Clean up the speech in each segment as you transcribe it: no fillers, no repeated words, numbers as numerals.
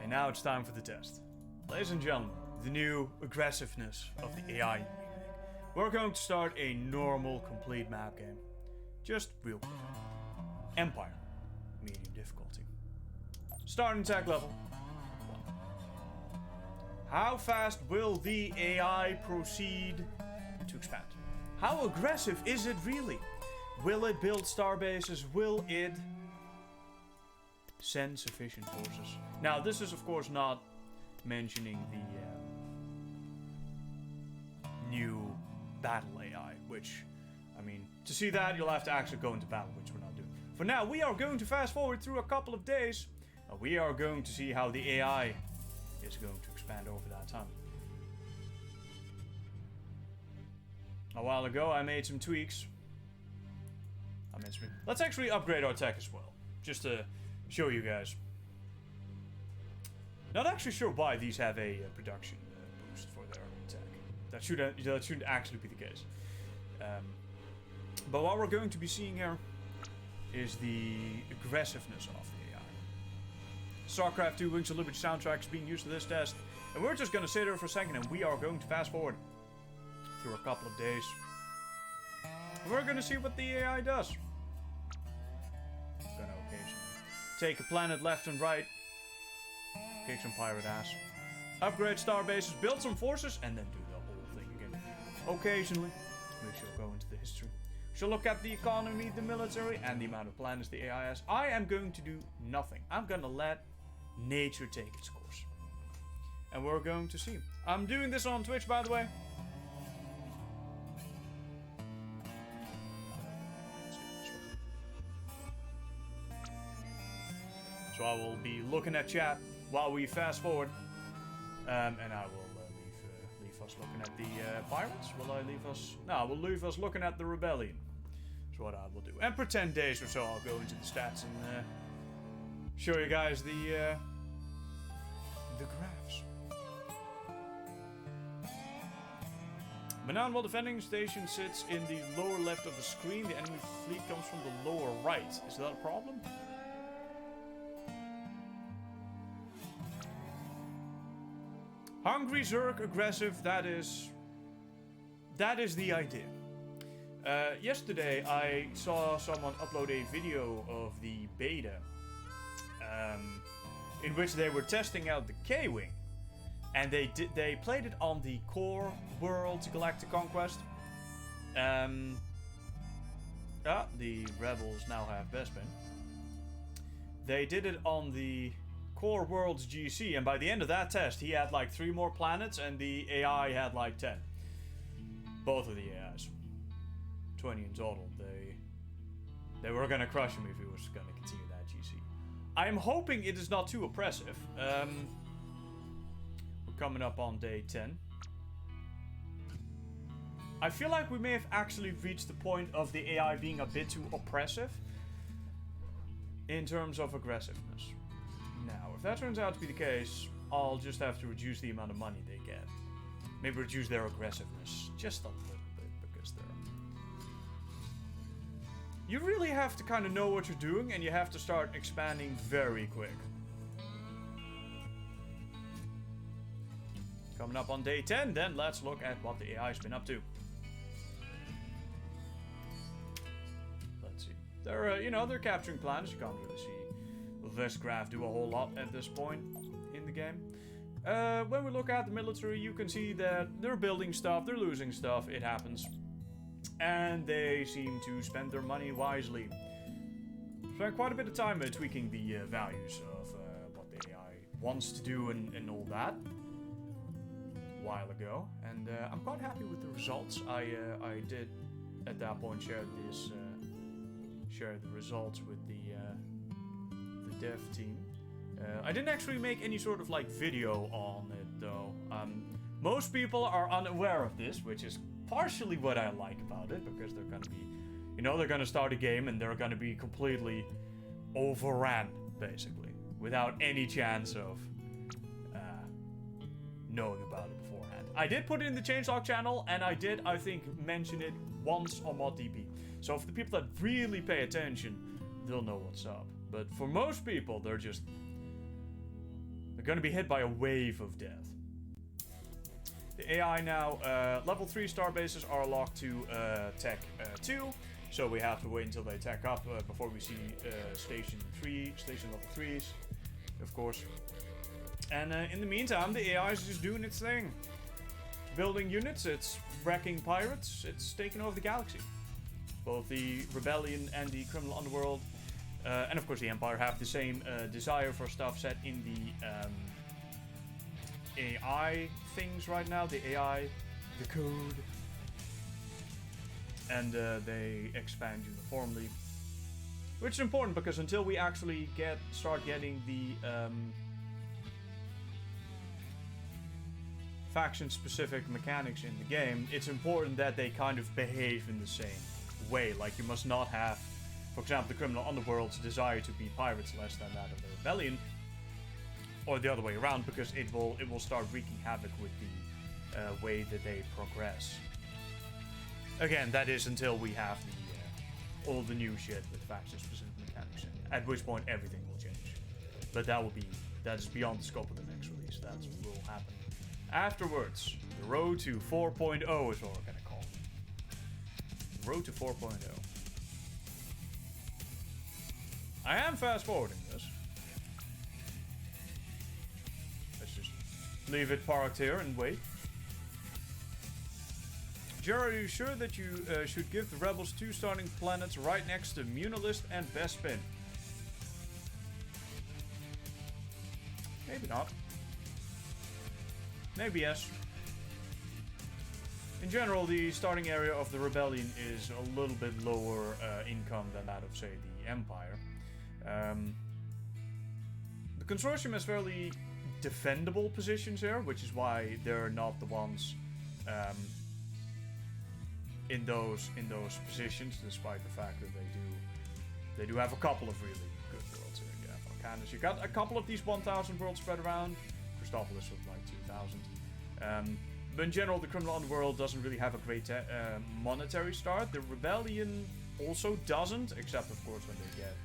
And now it's time for the test. Ladies and gentlemen, the new aggressiveness of the AI. We're going to start a normal, complete map game. Just real quick. Empire. Medium difficulty. Starting tech level 1. How fast will the AI proceed to expand? How aggressive is it really? Will it build starbases? Will it send sufficient forces? Now, this is of course not mentioning the new battle AI, which, I mean, to see that you'll have to actually go into battle, which we're not doing. For now, we are going to fast forward through a couple of days, and we are going to see how the AI is going to expand over that time. A while ago, I made some tweaks. Let's actually upgrade our tech as well, just to show you guys. Not actually sure why these have a production boost for their tech. That shouldn't actually be the case. But what we're going to be seeing here is the aggressiveness of the AI. StarCraft 2 Wings of Liberty soundtrack is being used for this test, and we're just going to sit here for a second and we are going to fast forward through a couple of days. We're going to see what the AI does. Gonna occasionally take a planet left and right, kick some pirate ass, upgrade star bases, build some forces, and then do the whole thing again. Occasionally, we shall go into the history. We shall look at the economy, the military, and the amount of planets the AI has. I am going to do nothing. I'm gonna let nature take its course. And we're going to see. I'm doing this on Twitch, by the way. So I will be looking at chat while we fast forward, and I will leave us looking at the pirates. Will I leave us? No, I will leave us looking at the rebellion. That's what I will do. And for 10 days or so, I'll go into the stats and show you guys the graphs. Manan, while defending station sits in the lower left of the screen, the enemy fleet comes from the lower right. Is that a problem? Hungry, Zerg, aggressive, that is the idea. Yesterday I saw someone upload a video of the beta in which they were testing out the K-Wing. And they played it on the Core Worlds Galactic Conquest. The rebels now have Bespin. They did it on the Core Worlds GC, and by the end of that test, he had like 3 more planets, and the AI had like 10. Both of the AIs, 20 in total. They were gonna crush him if he was gonna continue that GC. I am hoping it is not too oppressive. We're coming up on day 10. I feel like we may have actually reached the point of the AI being a bit too oppressive in terms of aggressiveness. Now, if that turns out to be the case, I'll just have to reduce the amount of money they get. Maybe reduce their aggressiveness just a little bit, because you really have to kind of know what you're doing, and you have to start expanding very quick. Coming up on day 10, then let's look at what the AI's been up to. Let's see. They're capturing planets. You can't really see this graph do a whole lot at this point in the game. When we look at the military, you can see that they're building stuff, they're losing stuff, it happens. And they seem to spend their money wisely. Spent quite a bit of time tweaking the values of what the AI wants to do and all that a while ago. And I'm quite happy with the results. I did at that point share the results with the dev team. I didn't actually make any sort of like video on it though. Most people are unaware of this, which is partially what I like about it, because they're gonna be, they're gonna start a game and they're gonna be completely overran, basically, without any chance of knowing about it beforehand. I did put it in the changelog channel, and I did, I think, mention it once on ModDB. So for the people that really pay attention, they'll know what's up. But for most people, they're They're going to be hit by a wave of death. The AI now, level 3 star bases are locked to Tech 2, so we have to wait until they tech up before we see station level 3s, of course. And in the meantime, the AI is just doing its thing. Building units, it's wrecking pirates, it's taking over the galaxy. Both the Rebellion and the Criminal Underworld, and of course the Empire, have the same desire for stuff set in the AI things right now. The AI, the code. And they expand uniformly. Which is important because until we actually start getting the faction-specific mechanics in the game, it's important that they kind of behave in the same way. Like, you must not have, for example, the Criminal Underworld's desire to be pirates less than that of the Rebellion, or the other way around, because it will start wreaking havoc with the way that they progress. Again, that is until we have the all the new shit with faction-specific mechanics in, at which point everything will change. But that is beyond the scope of the next release. That will happen afterwards. The road to 4.0 is what we're gonna call it. The road to 4.0. I am fast-forwarding this. Let's just leave it parked here and wait. Jared, are you sure that you should give the Rebels 2 starting planets right next to Munilist and Bespin? Maybe not. Maybe yes. In general, the starting area of the Rebellion is a little bit lower income than that of, say, the Empire. The Consortium has fairly defendable positions here, which is why they're not the ones in those positions, despite the fact that they do have a couple of really good worlds here. You have Arcanus. You got a couple of these 1,000 worlds spread around. Christopolis with like 2,000. But in general, the Criminal Underworld doesn't really have a great monetary start. The Rebellion also doesn't, except of course when they get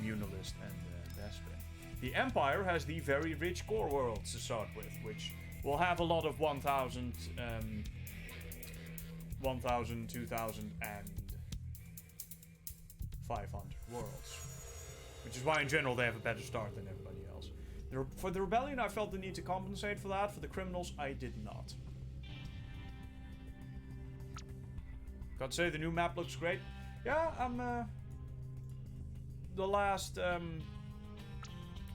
Munilist and Bespin. The Empire has the very rich core worlds to start with, which will have a lot of 1,000, 1,000, 2,000, and 500 worlds. Which is why in general they have a better start than everybody else. For the Rebellion, I felt the need to compensate for that. For the Criminals, I did not. Gotta say, the new map looks great. Yeah, the last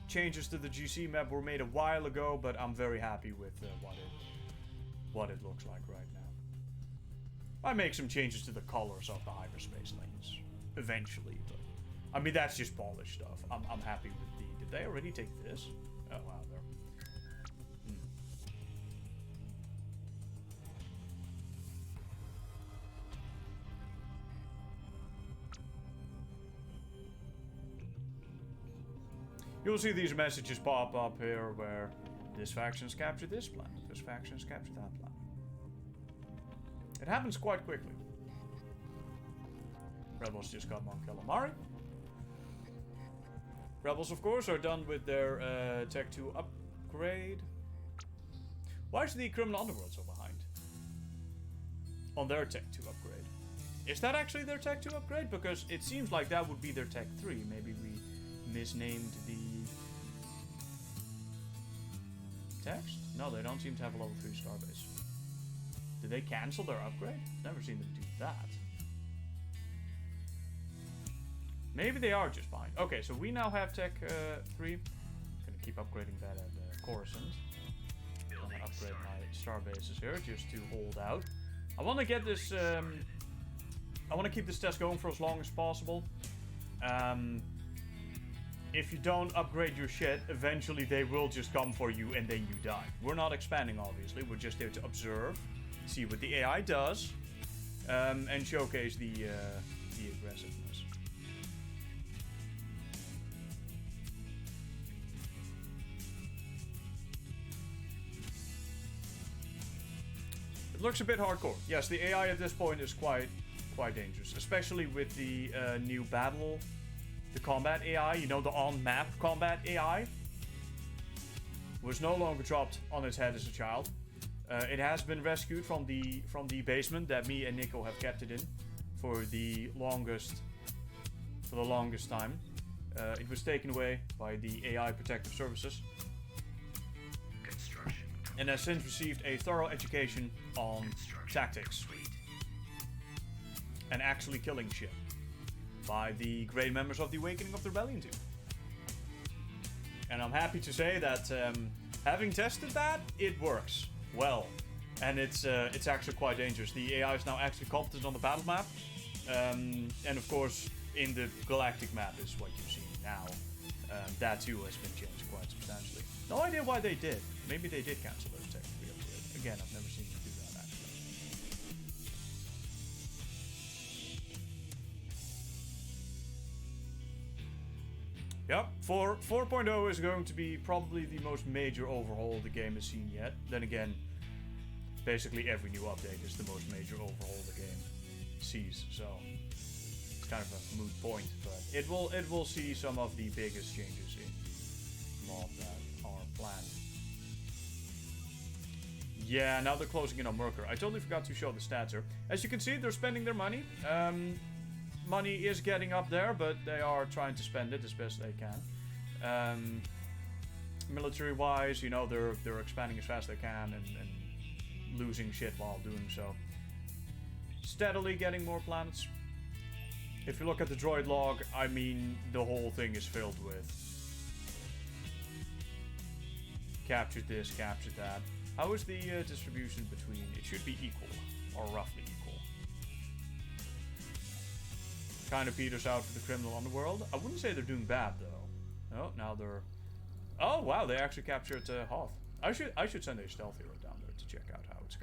changes to the GC map were made a while ago, but I'm very happy with what it looks like right now. I make some changes to the colors of the hyperspace lanes eventually, but I mean that's just polished stuff. I'm happy with the. Did they already take this? Oh wow, there. You'll see these messages pop up here where this faction's captured this planet, this faction's captured that planet. It happens quite quickly. Rebels just got Mon Calamari. Rebels, of course, are done with their Tech 2 upgrade. Why is the Criminal Underworld so behind on their Tech 2 upgrade? Is that actually their Tech 2 upgrade? Because it seems like that would be their Tech 3. Maybe we misnamed the text? No, they don't seem to have a level 3 starbase. Did they cancel their upgrade? Never seen them do that. Maybe they are just behind. Okay, so we now have Tech 3. Gonna keep upgrading that at Coruscant. I'm gonna upgrade my starbases here just to hold out. I want to get this. I want to keep this test going for as long as possible. If you don't upgrade your shit, eventually they will just come for you and then you die. We're not expanding, obviously. We're just there to observe, see what the AI does, and showcase the aggressiveness. It looks a bit hardcore. Yes, the AI at this point is quite dangerous, especially with the new battle. The combat AI, you know, the on-map combat AI, was no longer dropped on its head as a child. It has been rescued from the basement that me and Nico have kept it in for the longest time. It was taken away by the AI Protective Services and has since received a thorough education on tactics and actually killing shit by the great members of the Awakening of the Rebellion team. And I'm happy to say that having tested that, it works well, and it's actually quite dangerous. The AI is now actually competent on the battle map, and of course in the galactic map is what you see now. That too has been changed quite substantially. No idea why they did. Maybe they did cancel those technically upgrades. Again, I've never seen them do that actually. Yep, 4.0 is going to be probably the most major overhaul the game has seen yet. Then again, basically every new update is the most major overhaul the game sees, so it's kind of a moot point, but it will see some of the biggest changes in mob that are planned. Yeah, now they're closing in on Merkur. I totally forgot to show the stats here. As you can see, they're spending their money. Money is getting up there, but they are trying to spend it as best they can. Military-wise, you know, they're expanding as fast as they can and losing shit while doing so. Steadily getting more planets. If you look at the droid log, I mean, the whole thing is filled with captured this, captured that. How is the distribution between? It should be equal, or roughly equal. Kind of peters out for the criminal underworld. I wouldn't say they're doing bad though. No, now they're. Oh wow, they actually captured Hoth. I should send a stealth hero down there to check out how it's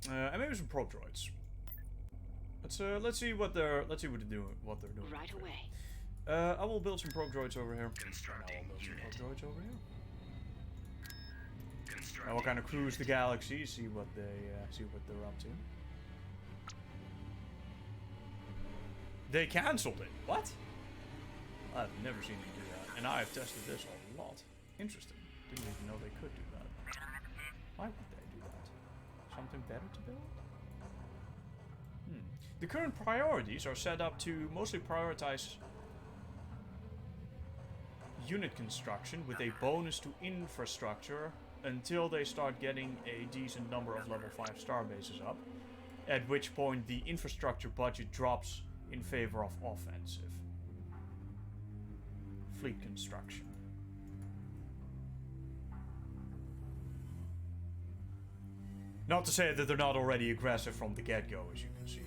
going. And maybe some probe droids. Let's see what they're doing. Right away. I will build some probe droids over here. And I will build some probe droids over here. And we'll kind of cruise the galaxy, see what they're up to. They cancelled it. What? I've never seen them do that, and I've tested this a lot. Interesting. Didn't even know they could do that. Why would they do that? Something better to build? The current priorities are set up to mostly prioritize unit construction with a bonus to infrastructure until they start getting a decent number of level 5 star bases up, at which point the infrastructure budget drops in favor of offensive fleet construction. Not to say that they're not already aggressive from the get-go, as you can see.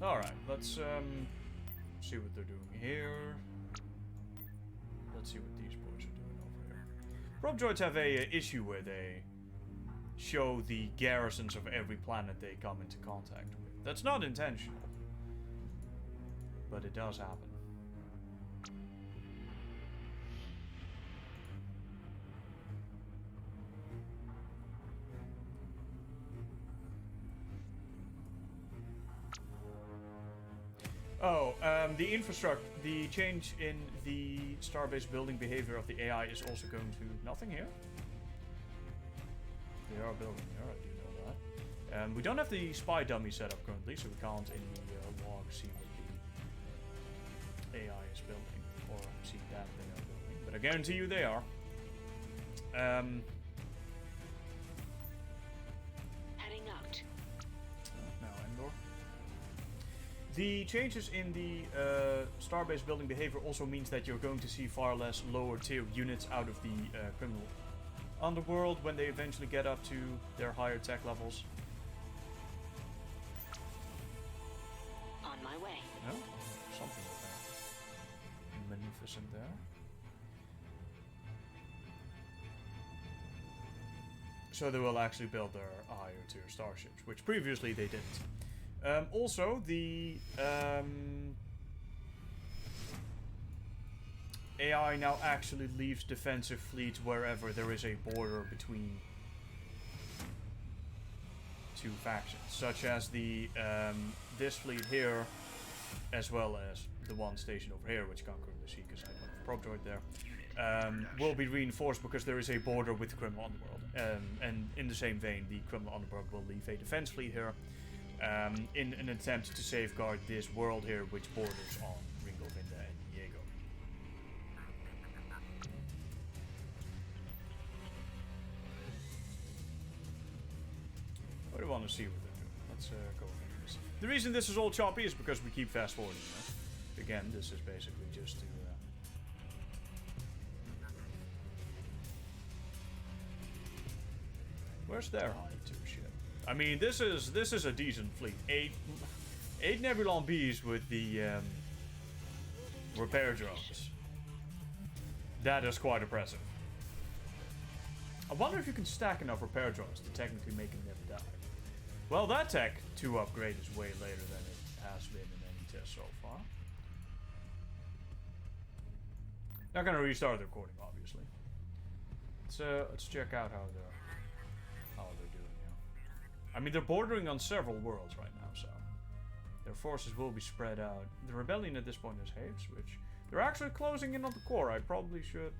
Alright, let's see what they're doing here. Let's see what these boys are doing over here. Probe droids have a issue where they show the garrisons of every planet they come into contact with. That's not intentional, but it does happen. Oh, the change in the starbase building behavior of the AI is also going to nothing here. They are building here, I do know that. We don't have the spy dummy set up currently, so we can't in the log see what the AI is building, or see that they are building. But I guarantee you they are. Heading out. Now Endor. The changes in the starbase building behavior also means that you're going to see far less lower tier units out of the criminal underworld when they eventually get up to their higher tech levels. On my way. No? Something like that. Magnificent there. So they will actually build their higher tier starships, which previously they didn't. Also, the AI now actually leaves defensive fleets wherever there is a border between two factions, such as the this fleet here as well as the one station over here, which can't currently see because I don't have a probe droid there, will be reinforced because there is a border with the Criminal Underworld. And in the same vein, the Criminal Underworld will leave a defense fleet here in an attempt to safeguard this world here, which borders on Ringo, Vinda, and Diego. What do you want to see with it? Let's go into this. The reason this is all choppy is because we keep fast forwarding it. Again, this is basically just to... Where's their honey too? Shit. I mean, this is a decent fleet. Eight Nebulon Bs with the repair drones. That is quite impressive. I wonder if you can stack enough repair drones to technically make them never die. Well, that tech to upgrade is way later than it has been in any test so far. Not gonna restart the recording, obviously. Let's check out how they're doing now. I mean, they're bordering on several worlds right now, so their forces will be spread out. The rebellion at this point is Hapes, which they're actually closing in on the core. I probably should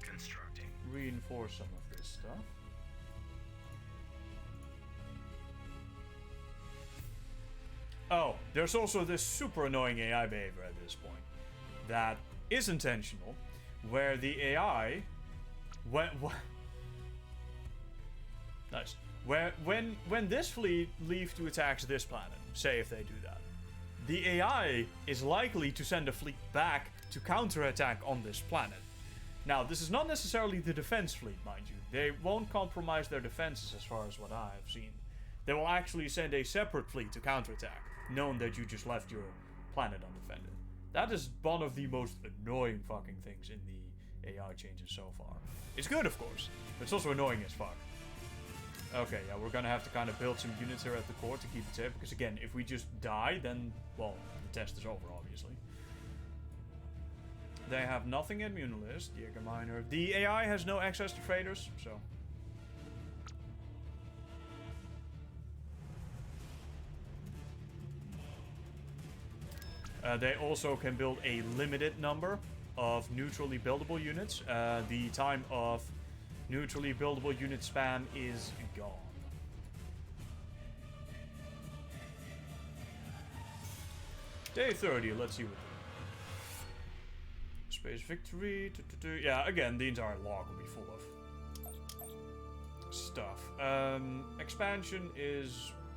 Constructing. reinforce some of this stuff. Oh, there's also this super annoying AI behavior at this point that is intentional, where the AI, nice. When this fleet leaves to attack this planet, say if they do that, the AI is likely to send a fleet back to counterattack on this planet. Now, this is not necessarily the defense fleet, mind you. They won't compromise their defenses as far as what I have seen. They will actually send a separate fleet to counterattack, knowing that you just left your planet undefended. That is one of the most annoying fucking things in the AI changes so far. It's good, of course, but it's also annoying as fuck. Okay, yeah, we're gonna have to kind of build some units here at the core to keep it safe, because again, if we just die, then, well, the test is over, obviously. They have nothing in Munilist, Jägerminer. The AI has no access to freighters, so... they also can build a limited number of neutrally buildable units. The time of neutrally buildable unit spam is gone. Day 30, let's see what Space Victory. Yeah, again, the entire log will be full of stuff. Expansion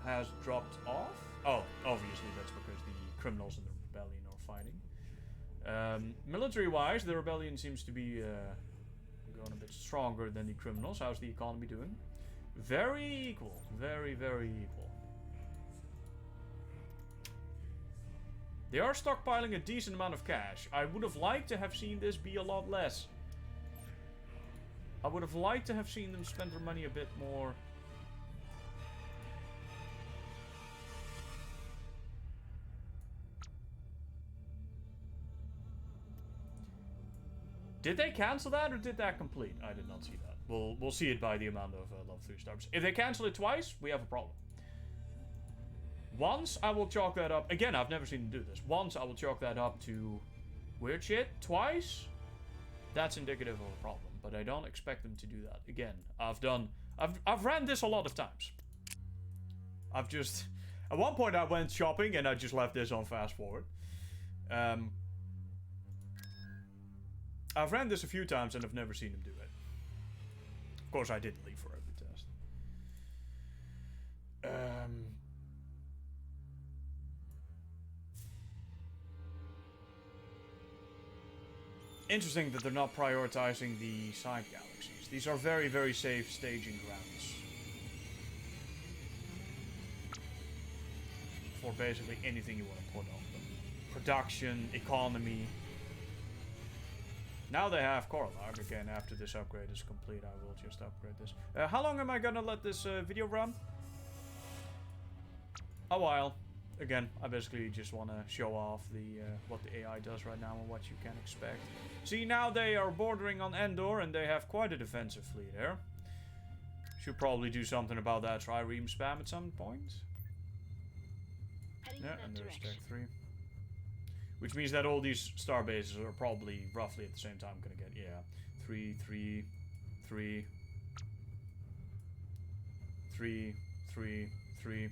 has dropped off. Oh, obviously that's because the criminals and the rebellion are fighting. Military-wise, the rebellion seems to be going a bit stronger than the criminals. How's the economy doing? Very equal. Very, very equal. They are stockpiling a decent amount of cash. I would have liked to have seen this be a lot less. I would have liked to have seen them spend their money a bit more. Did they cancel that or did that complete? I did not see that. We'll see it by the amount of level 3 stars. If they cancel it twice, we have a problem. Once, I will chalk that up. Again, I've never seen them do this. Once, I will chalk that up to weird shit. Twice, that's indicative of a problem. But I don't expect them to do that. Again, I've ran this a lot of times. I've just... At one point, I went shopping and I just left this on fast forward. I've ran this a few times and I've never seen him do it. Of course, I didn't leave for every test. Interesting that they're not prioritizing the side galaxies. These are very, very safe staging grounds. For basically anything you want to put on them. Production, economy. Now they have Korlag. Again, after this upgrade is complete, I will just upgrade this. How long am I gonna let this video run? A while. Again, I basically just want to show off the what the AI does right now and what you can expect. See, now they are bordering on Endor and they have quite a defensive fleet here. Should probably do something about that trireme spam at some point. Heading Yeah, in and that there's direction. Tech 3. Which means that all these star bases are probably roughly at the same time gonna get, yeah, 3, 3, 3, 3, 3, 3,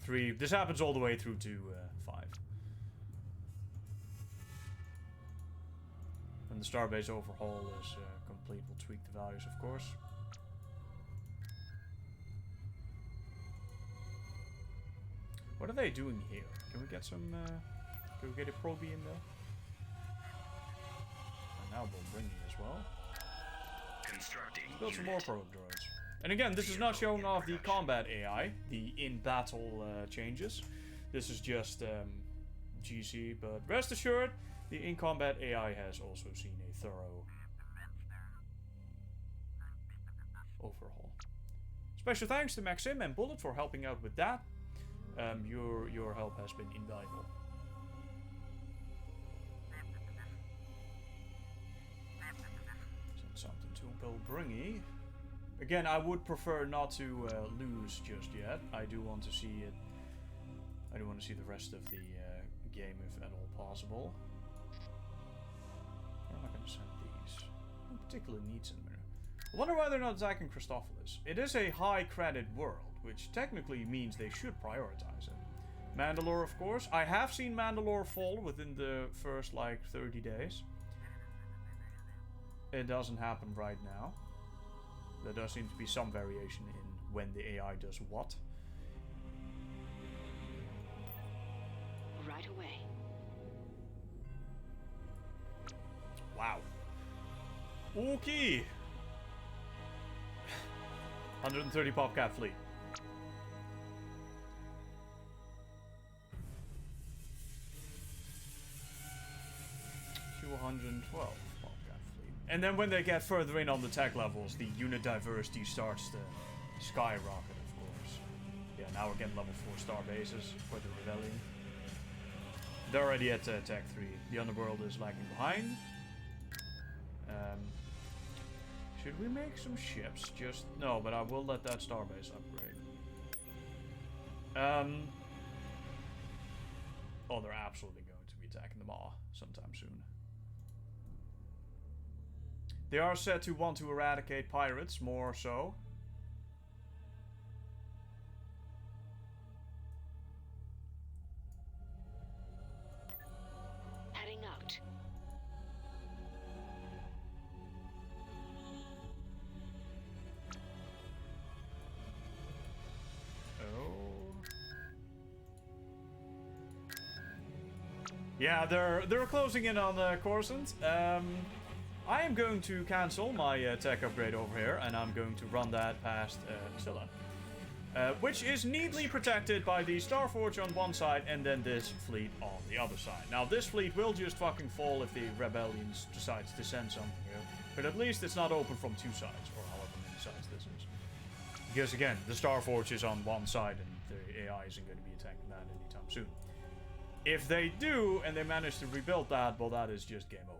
3. This happens all the way through to 5. When the starbase overhaul is complete, we'll tweak the values, of course. What are they doing here? Can we get some... can we get a probie in there? And now we'll bring you as well. Constructing Build some more unit. probe droids. And again, this is not showing off the combat AI, the in-battle changes. This is just GC, but rest assured, the in-combat AI has also seen a thorough overhaul. Special thanks to Maxim and Bullet for helping out with that. Your help has been invaluable. Send something to Belbringy. Again, I would prefer not to lose just yet. I do want to see it. I do want to see the rest of the game, if at all possible. Where am I going to send these? No particular needs in there. I wonder why they're not attacking Christophilus. It is a high credit world, which technically means they should prioritize it. Mandalore, of course. I have seen Mandalore fall within the first, like, 30 days. It doesn't happen right now. There does seem to be some variation in when the AI does what. Right away. Wow. Okay. 130 PopCap fleet. $212 PopCap fleet. And then when they get further in on the tech levels, the unit diversity starts to skyrocket, of course. Yeah, now we're getting level 4 star bases for the Rebellion. They're already at Tech 3. The Underworld is lagging behind. Should we make some ships? Just... No, but I will let that starbase upgrade. Oh, they're absolutely going to be attacking the Maw sometime soon. They are said to want to eradicate pirates, more so. Heading out. Oh. Yeah, they're closing in on Coruscant. I am going to cancel my tech upgrade over here, and I'm going to run that past Scylla. Which is neatly protected by the Starforge on one side and then this fleet on the other side. Now, this fleet will just fucking fall if the Rebellions decides to send something here. But at least it's not open from two sides, or however many sides this is. Because again, the Starforge is on one side and the AI isn't going to be attacking that anytime soon. If they do, and they manage to rebuild that, well, that is just game over.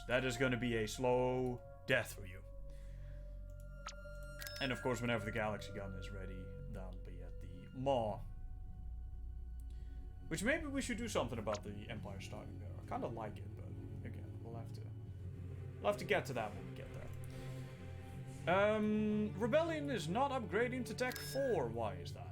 That is going to be a slow death for you. And of course, whenever the Galaxy Gun is ready, that'll be at the Maw. Which maybe we should do something about the Empire starting there. I kind of like it, but again, we'll have to get to that when we get there. Rebellion is not upgrading to Tech 4. Why is that?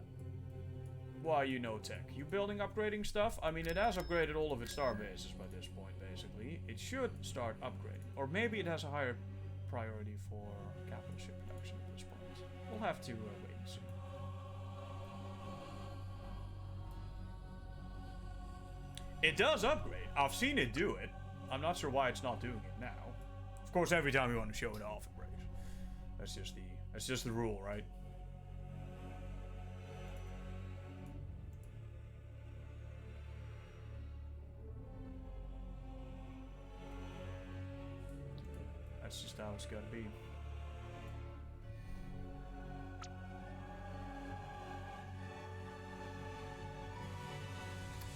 Why, you know tech. You building upgrading stuff? I mean, it has upgraded all of its star bases by this point, basically. It should start upgrading. Or maybe it has a higher priority for capital ship production at this point. We'll have to wait and see. It does upgrade. I've seen it do it. I'm not sure why it's not doing it now. Of course, every time you want to show it off, it breaks. That's just the rule, right? That's just how it's gotta be.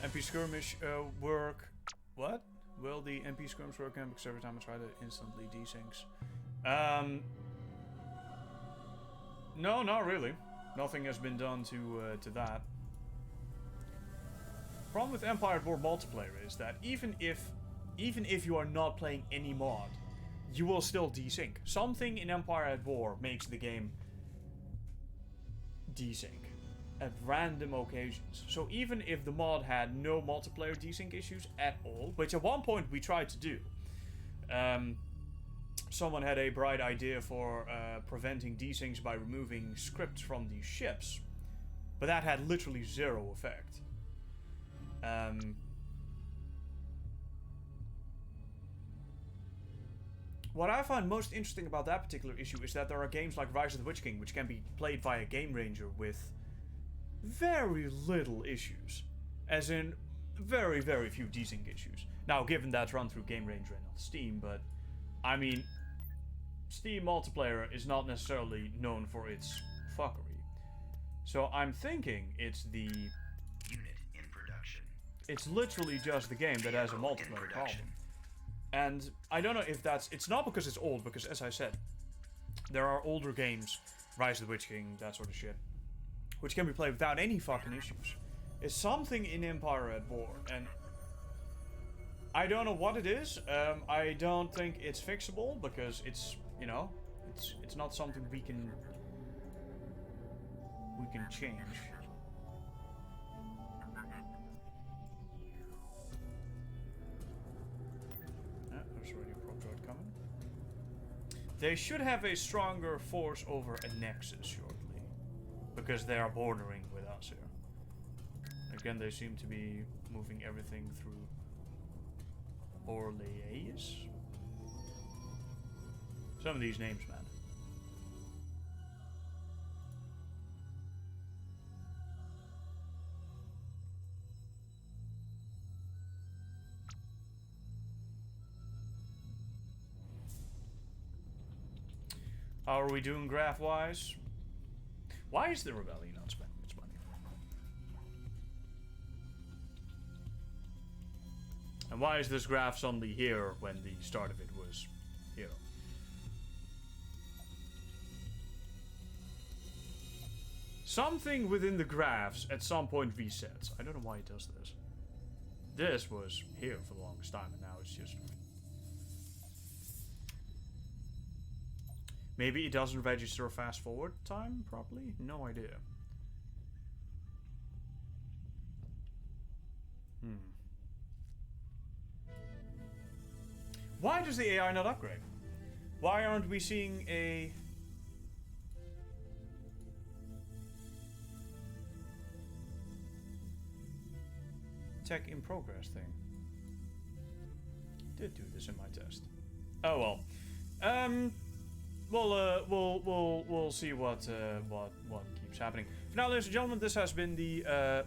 MP skirmish work. What? Will the MP skirmish work again? Because every time I try to instantly desyncs. No, not really. Nothing has been done to that. problem with Empire at War multiplayer is that even if you are not playing any mod, you will still desync. Something in Empire at War makes the game desync at random occasions. So even if the mod had no multiplayer desync issues at all, which at one point we tried to do, someone had a bright idea for preventing desyncs by removing scripts from these ships, but that had literally zero effect. What I find most interesting about that particular issue is that there are games like Rise of the Witch King, which can be played via Game Ranger with very little issues. As in, very, very few desync issues. Now, given that's run through Game Ranger and not Steam, but, I mean, Steam multiplayer is not necessarily known for its fuckery. So I'm thinking it's the... Unit in production. It's literally just the game that has a multiplayer problem. And I don't know if that's... It's not because it's old, because as I said, there are older games, Rise of the Witch King, that sort of shit, which can be played without any fucking issues. It's something in Empire at War, and I don't know what it is. I don't think it's fixable, because it's, you know, it's not something we can change. There's already a prop droid coming. They should have a stronger force over a Nexus shortly, because they are bordering with us here. Again, they seem to be moving everything through Orleans. Some of these names, man. How are we doing graph-wise? Why is the Rebellion not spending its money? And why is this graph suddenly here when the start of it was here? Something within the graphs at some point resets. I don't know why it does this. This was here for the longest time, and now it's just... Maybe it doesn't register a fast forward time properly? No idea. Why does the AI not upgrade? Why aren't we seeing a... tech in progress thing? Did do this in my test. Oh well. We'll see what keeps happening. For now, ladies and gentlemen, this has been the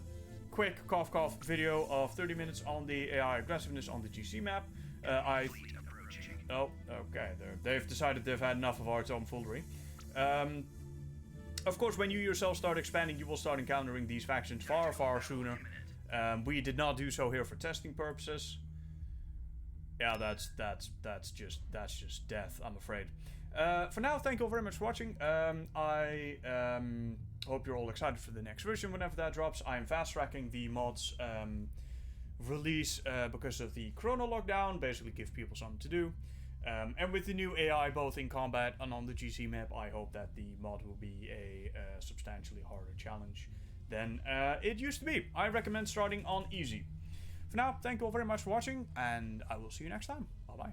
quick cough video of 30 minutes on the AI aggressiveness on the GC map. Oh, okay. They've decided they've had enough of our tomfoolery. Of course, when you yourself start expanding, you will start encountering these factions far, far sooner. We did not do so here for testing purposes. Yeah, that's just death, I'm afraid. For now, thank you all very much for watching. I hope you're all excited for the next version whenever that drops. I am fast tracking the mods release because of the Corona lockdown, basically give people something to do. And with the new AI both in combat and on the GC map, I hope that the mod will be a substantially harder challenge than it used to be. I recommend starting on easy. For now, thank you all very much for watching, and I will see you next time. Bye bye.